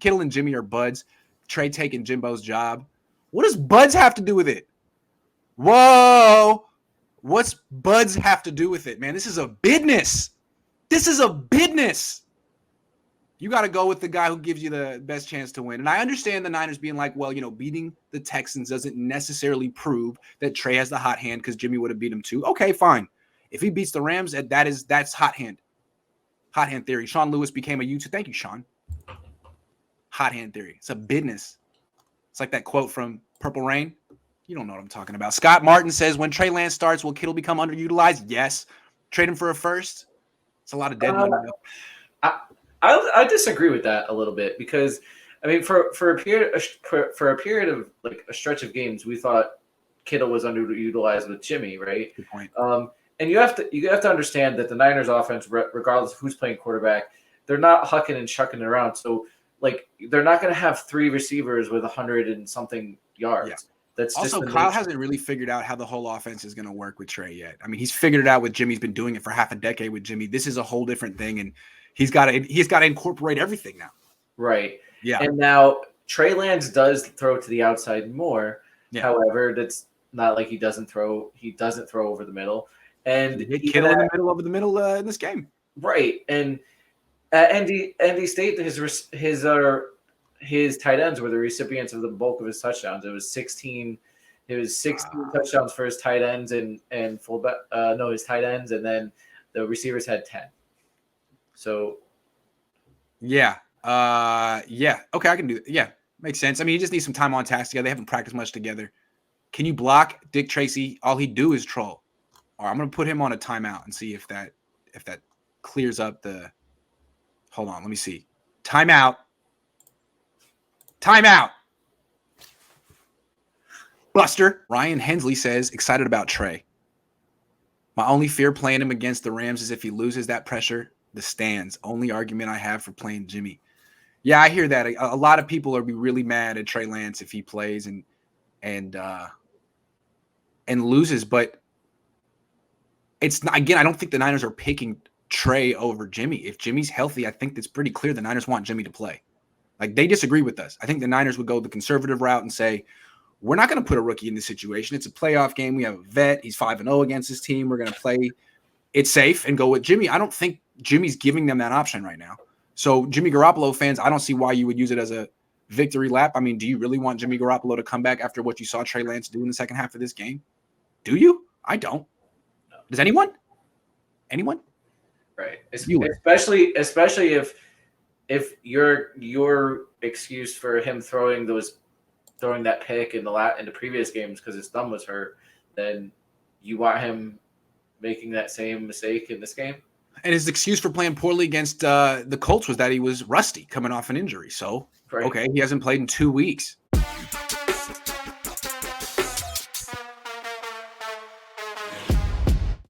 Kittle and Jimmy are buds. Trey taking Jimbo's job. What does buds have to do with it? Whoa. What's buds have to do with it, man? This is a business. This is a business. You got to go with the guy who gives you the best chance to win. And I understand the Niners being like, well, beating the Texans doesn't necessarily prove that Trey has the hot hand because Jimmy would have beat him too. Okay, fine. If he beats the Rams, that's hot hand. Hot hand theory. Sean Lewis became a YouTube. Thank you, Sean. Hot hand theory. It's a business. It's like that quote from Purple Rain. You don't know what I'm talking about. Scott Martin says, when Trey Lance starts, will Kittle become underutilized? Yes. Trade him for a first? It's a lot of dead money. I disagree with that a little bit because, I mean, for a period of like a stretch of games, we thought Kittle was underutilized with Jimmy, right? Good point. And you have to understand that the Niners offense, regardless of who's playing quarterback, they're not hucking and shucking it around. So, like, they're not going to have three receivers with 100 and something yards. Yeah. That's also, Kyle hasn't really figured out how the whole offense is going to work with Trey yet. I mean, he's figured it out with Jimmy. He's been doing it for half a decade with Jimmy. This is a whole different thing, and he's got to incorporate everything now. Right. Yeah. And now Trey Lance does throw to the outside more. Yeah. However, that's not like he doesn't throw over the middle. And he Kittle in the middle over the middle in this game. Right. And at ND State, his tight ends were the recipients of the bulk of his touchdowns. It was 16 touchdowns for his tight ends and fullback. His tight ends, and then the receivers had 10. So, yeah. Okay, I can do that. Yeah, makes sense. I mean, you just need some time on task together. They haven't practiced much together. Can you block Dick Tracy? All he do is troll. Or I'm gonna put him on a timeout and see if that clears up the. Hold on, let me see. Timeout. Buster. Ryan Hensley says, excited about Trey. My only fear playing him against the Rams is if he loses that pressure, the stands. Only argument I have for playing Jimmy. Yeah, I hear that. A lot of people are be really mad at Trey Lance if he plays and loses, but it's not, again, I don't think the Niners are picking Trey over Jimmy. If Jimmy's healthy, I think it's pretty clear the Niners want Jimmy to play. Like, they disagree with us. I think the Niners would go the conservative route and say, we're not going to put a rookie in this situation. It's a playoff game. We have a vet. He's 5-0 against his team. We're going to play it safe and go with Jimmy. I don't think Jimmy's giving them that option right now. So Jimmy Garoppolo fans, I don't see why you would use it as a victory lap. I mean, do you really want Jimmy Garoppolo to come back after what you saw Trey Lance do in the second half of this game? Do you? I don't. Does anyone? Right. Especially if your excuse for him throwing that pick in the previous games because his thumb was hurt, then you want him making that same mistake in this game? And his excuse for playing poorly against the Colts was that he was rusty coming off an injury. So, right. Okay, he hasn't played in 2 weeks.